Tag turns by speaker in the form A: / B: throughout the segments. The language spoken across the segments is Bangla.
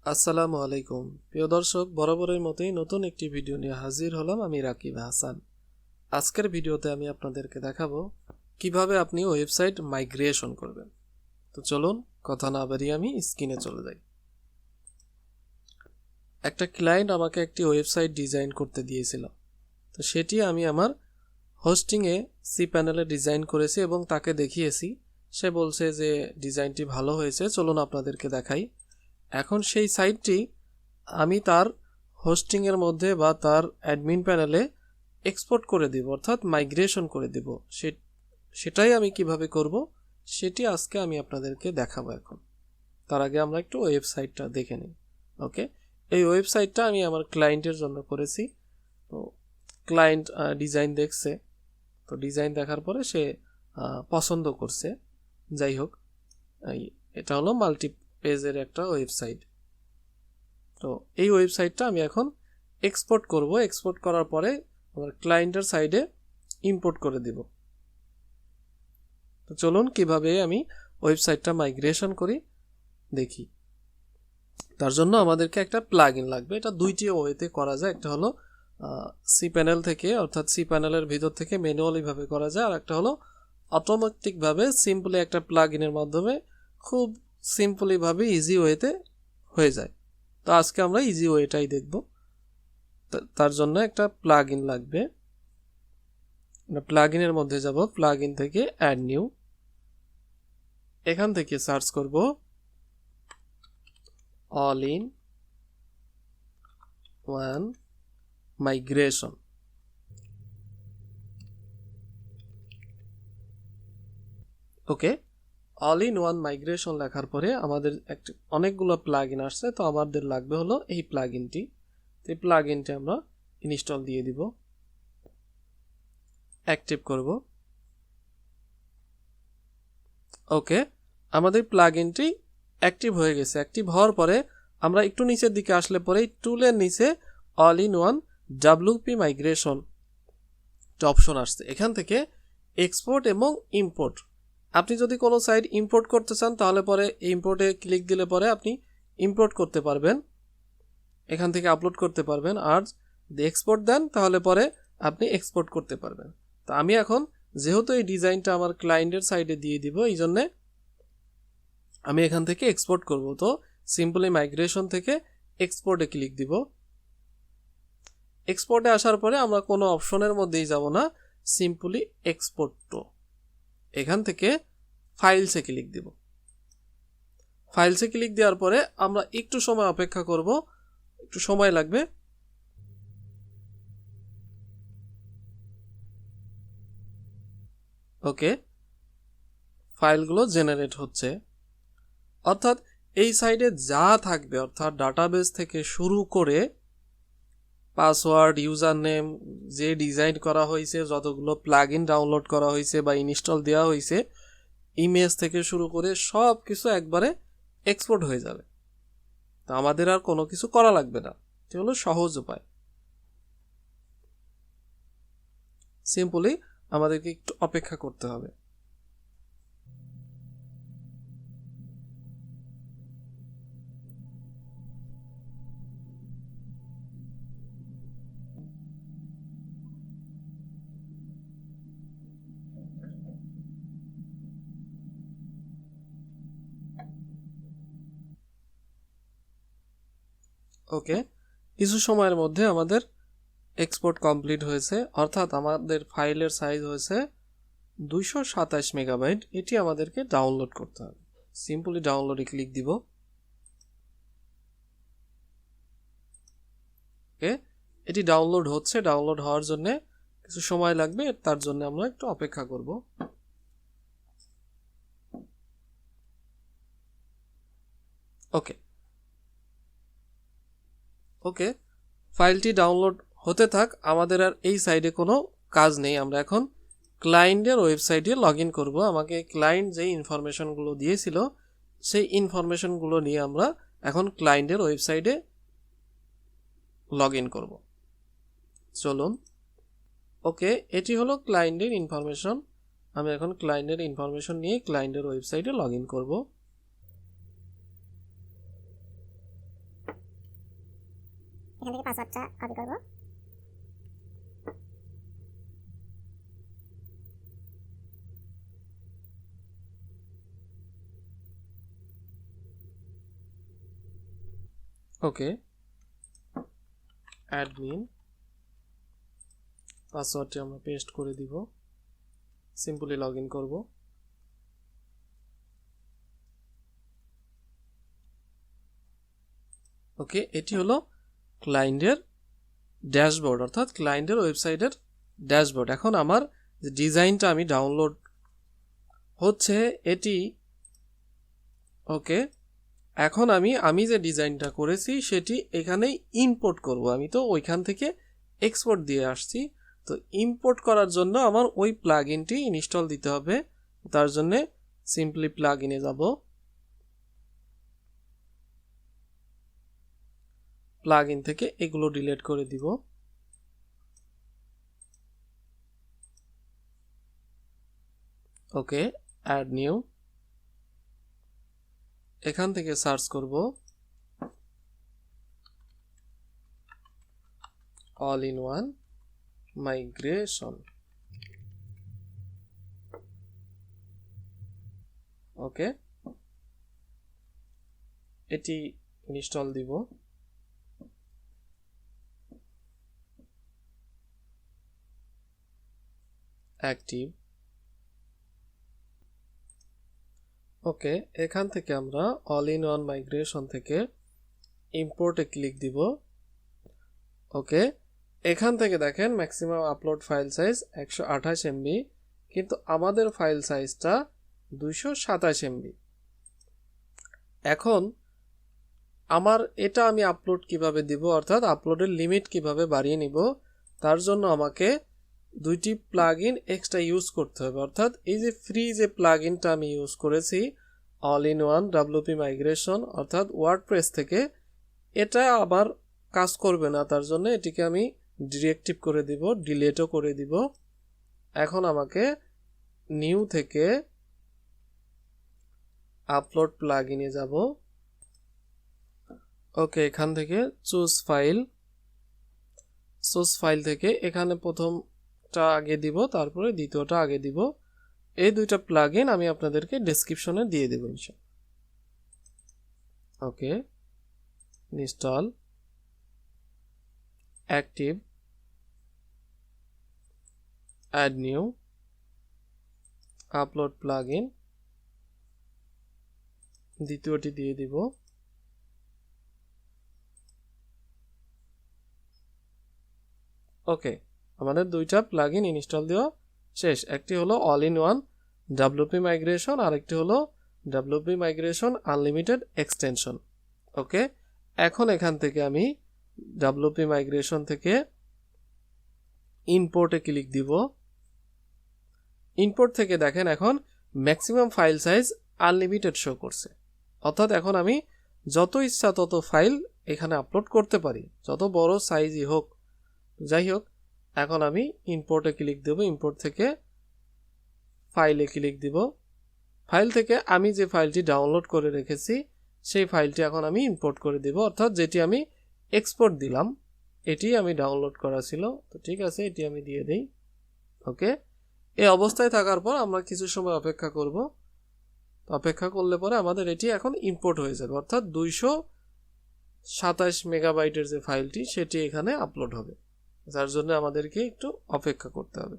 A: আসসালামু আলাইকুম প্রিয় দর্শক, বরাবরের মতোই নতুন একটি ভিডিও নিয়ে হাজির হলাম। আমি রাকিব হাসান। আজকের ভিডিওতে আমি আপনাদেরকে দেখাবো কিভাবে আপনি ওয়েবসাইট মাইগ্রেশন করবেন। তো চলুন কথা না বাড়িয়ে আমি স্ক্রিনে চলে যাই। একটা ক্লায়েন্ট আমাকে একটি ওয়েবসাইট ডিজাইন করতে দিয়েছিল, তো সেটি আমি আমার হোস্টিংয়ে সি প্যানেলে ডিজাইন করেছি এবং তাকে দেখিয়েছি। সে বলছে যে ডিজাইনটি ভালো হয়েছে, চলুন আপনাদেরকে দেখাই। এখন সেই সাইটটি আমি তার হোস্টিংয়ের মধ্যে বা তার অ্যাডমিন প্যানেলে এক্সপোর্ট করে দিব, অর্থাৎ মাইগ্রেশন করে দিব। সেটাই আমি কিভাবে করব সেটি আজকে আমি আপনাদেরকে দেখাবো। এখন তার আগে আমরা একটু ওয়েবসাইটটা দেখে নিই। ওকে, এই ওয়েবসাইটটা আমি আমার ক্লায়েন্টের জন্য করেছি। তো ক্লায়েন্ট ডিজাইন দেখছে, তো ডিজাইন দেখার পরে সে পছন্দ করছে। যাই হোক, এটা হলো মাল্টি পেজের একটা ওয়েবসাইট। তো এই ওয়েবসাইটটা আমি এখন এক্সপোর্ট করব। এক্সপোর্ট করার পরে আমার ক্লায়েন্টের সাইডে ইম্পোর্ট করে দিব। তো চলুন কিভাবে আমি ওয়েবসাইটটা মাইগ্রেশন করি দেখি। তার জন্য আমাদেরকে একটা প্লাগইন লাগবে। এটা দুইটি ওয়েতে করা যায়। একটা হলো সি প্যানেল থেকে, অর্থাৎ সি প্যানেলের ভিতর থেকে ম্যানুয়ালিভাবে করা যায়, আর একটা হলো অটোমেটিকভাবে সিম্পলি একটা প্লাগইনের মাধ্যমে খুব সিম্পলিভাবে ইজি ওয়েতে হয়ে যায়। তো আজকে আমরা ইজি ওয়েটাই দেখব। তার জন্য একটা প্লাগইন লাগবে। প্লাগইনের মধ্যে যাব, প্লাগইন থেকে অ্যাড নিউ, এখান থেকে সার্চ করব all in one migration. Okay, all in one migration লেখার পরে আমাদের অনেকগুলো প্লাগইন আসছে। তো আমাদের লাগবে হলো এই প্লাগইনটি। এই প্লাগইনটি আমরা ইনস্টল দিয়ে দিব, অ্যাক্টিভ করব। ওকে, আমাদের প্লাগইনটি অ্যাক্টিভ হয়ে গেছে। অ্যাক্টিভ হওয়ার পরে আমরা একটু নিচের দিকে আসলে পরে টুলের নিচে all in one WP migration option আসছে। এখান থেকে এক্সপোর্ট এবং ইম্পোর্ট, আপনি যদি কোনো সাইট ইম্পোর্ট করতে চান তাহলে পরে ইম্পোর্টে ক্লিক দিলে পরে আপনি ইম্পোর্ট করতে পারবেন, এখান থেকে আপলোড করতে পারবেন। আর যদি এক্সপোর্ট দেন তাহলে পরে আপনি এক্সপোর্ট করতে পারবেন। তো আমি এখন যেহেতু এই ডিজাইনটা আমার ক্লায়েন্টের সাইডে দিয়ে দিব, এই জন্যে আমি এখান থেকে এক্সপোর্ট করব। তো সিম্পলি মাইগ্রেশন থেকে এক্সপোর্টে ক্লিক দিব। এক্সপোর্টে আসার পরে আমরা কোনো অপশনের মধ্যেই যাব না, সিম্পলি এক্সপোর্ট টু, এখান থেকে ফাইলসে ক্লিক দিব। ফাইলসে ক্লিক দেওয়ার পরে আমরা একটু সময় অপেক্ষা করব, একটু সময় লাগবে। ওকে, ফাইলগুলো জেনারেট হচ্ছে। অর্থাৎ এই সাইডে যা থাকবে, অর্থাৎ ডাটাবেস থেকে শুরু করে পাসওয়ার্ড, ইউজার নেম, যে ডিজাইন করা হয়েছে, যতগুলো প্লাগইন ডাউনলোড করা হয়েছে বা ইনস্টল দেওয়া হয়েছে, ইমেজ থেকে শুরু করে সব কিছু একবারে এক্সপোর্ট হয়ে যাবে। তা আমাদের আর কোনো কিছু করা লাগবে না। এটা হলো সহজ উপায়। সিম্পলি আমাদেরকে একটু অপেক্ষা করতে হবে। ওকে, কিছু সময়ের মধ্যে আমাদের এক্সপোর্ট কমপ্লিট হয়েছে, অর্থাৎ আমাদের ফাইলের সাইজ হয়েছে 227 মেগাবাইট। এটি আমাদেরকে ডাউনলোড করতে হবে। সিম্পলি ডাউনলোডে ক্লিক দিব। ওকে, এটি ডাউনলোড হচ্ছে। ডাউনলোড হওয়ার জন্য কিছু সময় লাগবে, তার জন্য আমরা একটু অপেক্ষা করব। ওকে ওকে ফাইলটি ডাউনলোড হতে থাক। আমাদের আর এই সাইডে কোনো কাজ নেই। আমরা এখন ক্লায়েন্টের ওয়েবসাইটে লগ ইন করবো। আমাকে ক্লায়েন্ট যেই ইনফরমেশনগুলো দিয়েছিল সেই ইনফরমেশনগুলো নিয়ে আমরা এখন ক্লায়েন্টের ওয়েবসাইটে লগ ইন করবো। চলুন। ওকে, এটি হলো ক্লায়েন্টের ইনফরমেশন। আমি এখন ক্লায়েন্টের ইনফরমেশন নিয়ে ক্লায়েন্টের ওয়েবসাইটে লগ ইন করবো।
B: এখান থেকে পাসওয়ার্ডটা কপি করব।
A: ওকে, অ্যাডমিন পাসওয়ার্ডটি আমরা পেস্ট করে দিব, সিম্পলি লগ ইন করব। ওকে, এটি হলো ক্লায়েন্টের ড্যাশবোর্ড, অর্থাৎ ক্লায়েন্টের ওয়েবসাইটের ড্যাশবোর্ড। এখন আমার যে ডিজাইনটা আমি ডাউনলোড হচ্ছে এটি, ওকে, এখন আমি যে ডিজাইনটা করেছি সেটি এখানেই ইম্পোর্ট করব। আমি তো ওইখান থেকে এক্সপোর্ট দিয়ে আসছি, তো ইম্পোর্ট করার জন্য আমার ওই প্লাগইনটি ইনস্টল দিতে হবে। তার জন্য সিম্পলি প্লাগইনে যাব, প্লাগইন থেকে এগুলো ডিলিট করে দিব। ওকে, অ্যাড নিউ, এখান থেকে সার্চ করব অল ইন ওয়ান মাইগ্রেশন। ওকে, এটি ইনস্টল দিব। অ্যাক্টিভ। ওকে, এখান থেকে আমরা অল ইন ওয়ান মাইগ্রেশন থেকে ইম্পোর্টে ক্লিক দিব। ওকে, এখান থেকে দেখেন maximum upload file size 128 MB, কিন্তু আমাদের ফাইল সাইজটা 227 MB। এখন আমার এটা আমি আপলোড কিভাবে দিব, অর্থাৎ আপলোডের লিমিট কিভাবে বাড়িয়ে নিব, তার জন্য আমাকে দুইটি প্লাগইন এক্সট্রা ইউজ করতে হবে। অর্থাৎ এই যে ফ্রি যে প্লাগইনটা আমি ইউজ করেছি all in one WP migration, অর্থাৎ ওয়ার্ডপ্রেস থেকে, এটা আবার কাজ করবে না। তার জন্য এটিকে আমি ডিরেক্টিভ করে দিব, ডিলেটও করে দিব। এখন আমাকে নিউ থেকে আপলোড প্লাগইনে যাব। ওকে, এখান থেকে চুজ ফাইল থেকে এখানে প্রথমটা আগে দিব, তারপরে দ্বিতীয়টা আগে দিব। এই দুইটা প্লাগইন আমি আপনাদেরকে ডেসক্রিপশনে দিয়ে দেব ইনশাআল্লাহ। Okay, install, active, add new, upload plugin, দ্বিতীয়টি দিয়ে দিব। ওকে, আমাদের দুইটা প্লাগইন ইনস্টল দেওয়া শেষ। একটি হলো all in one WP migration, আরেকটি হলো WP মাইগ্রেশন আনলিমিটেড এক্সটেনশন। ওকে, এখন এখান থেকে আমি WP মাইগ্রেশন থেকে ইম্পোর্টে ক্লিক দিব। ইম্পোর্ট থেকে দেখেন এখন maximum file size unlimited show করছে, অর্থাৎ এখন আমি যত ইচ্ছা তত ফাইল এখানে আপলোড করতে পারি, যত বড় সাইজই হোক। যাই হোক, এখন আমি ইম্পোর্টে ক্লিক দেব। ইম্পোর্ট থেকে ফাইলে ক্লিক দিব। ফাইল থেকে আমি যে ফাইলটি ডাউনলোড করে রেখেছি সেই ফাইলটি এখন আমি ইম্পোর্ট করে দেব, অর্থাৎ যেটি আমি এক্সপোর্ট দিলাম এটি আমি ডাউনলোড করা ছিল। তো ঠিক আছে, এটি আমি দিয়ে দেই। ওকে, এই অবস্থায় থাকার পর আমরা কিছু সময় অপেক্ষা করব। অপেক্ষা করলে পরে আমাদের এটি এখন ইম্পোর্ট হয়ে যাবে, অর্থাৎ 227 মেগাবাইটের যে ফাইলটি সেটি এখানে আপলোড হবে, যার জন্য আমাদেরকে একটু অপেক্ষা করতে হবে।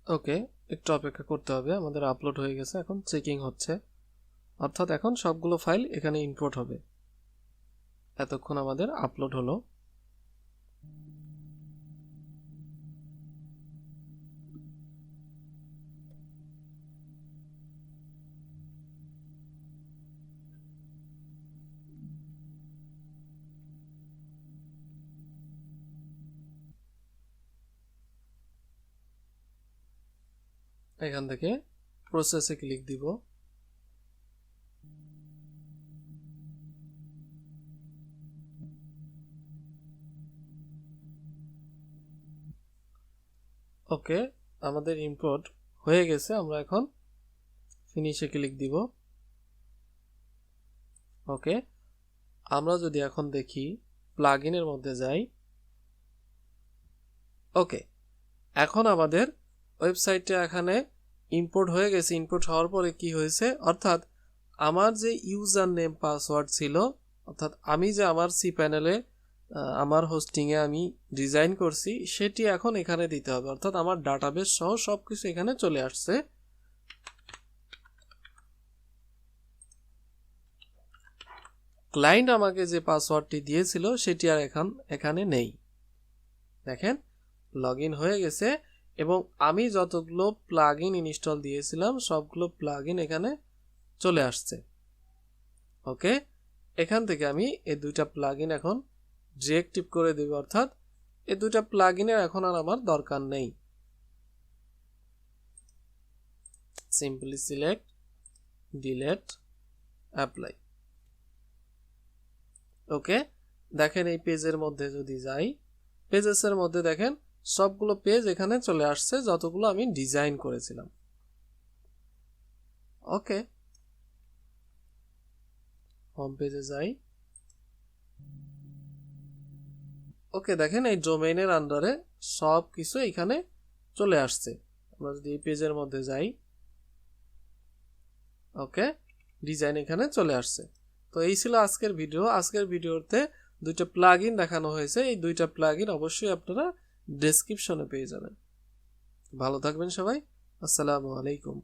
A: ওকে, একটু অপেক্ষা করতে হবে, আমাদের আপলোড হয়ে গেছে, এখন চেকিং হচ্ছে, অর্থাৎ এখন সবগুলো ফাইল এখানে ইম্পোর্ট হবে। এতক্ষণ আমাদের আপলোড হলো। এখান থেকে প্রসেসে ক্লিক দিব। ওকে, আমাদের ইম্পোর্ট হয়ে গেছে। আমরা এখন ফিনিশে ক্লিক দিব। ওকে, আমরা যদি এখন দেখি প্লাগইনের মধ্যে যাই। ওকে, এখন আমাদের ওয়েবসাইটটা এখানে ইম্পোর্ট হয়ে গেছে। ইম্পোর্ট হওয়ার পরে কি হয়েছে, অর্থাৎ আমার যে ইউজার নেম পাসওয়ার্ড ছিল, অর্থাৎ আমি যে আমার সি প্যানেলে আমার হোস্টিংয়ে আমি ডিজাইন করছি সেটি এখন এখানে দিতে হবে। অর্থাৎ আমার ডাটাবেস সহ সব কিছু এখানে চলে আসছে। ক্লায়েন্ট আমাকে যে পাসওয়ার্ডটি দিয়েছিল সেটি আর এখানে নেই। দেখেন লগ ইন হয়ে গেছে এবং আমি যতগুলো প্লাগইন ইনস্টল দিয়েছিলাম সবগুলো প্লাগইন এখানে চলে আসছে। ওকে, এখান থেকে আমি এই দুইটা প্লাগইন এখন ডিএক্টিভ করে দেব, অর্থাৎ এই দুইটা প্লাগইনের এখন আর আমার দরকার নেই। Simply select, delete, apply. Okay, দেখেন এই পেজের মধ্যে যদি যাই, পেজেসের মধ্যে দেখেন সবগুলো পেজ এখানে চলে আসছে যতগুলো আমি ডিজাইন করেছিলাম। ওকে, হোম পেজে যাই। ওকে, দেখেন এই ডোমেইনের আন্ডারে সব কিছু এখানে চলে আসছে। আমরা যদি এই পেজের মধ্যে যাই, ওকে, ডিজাইন এখানে চলে আসছে। তো এই ছিল আজকের ভিডিও। আজকের ভিডিওতে দুইটা প্লাগইন দেখানো হয়েছে। এই দুইটা প্লাগইন অবশ্যই আপনারা ডেসক্রিপশনে পেয়ে যাবেন। ভালো থাকবেন সবাই। আসসালামু আলাইকুম।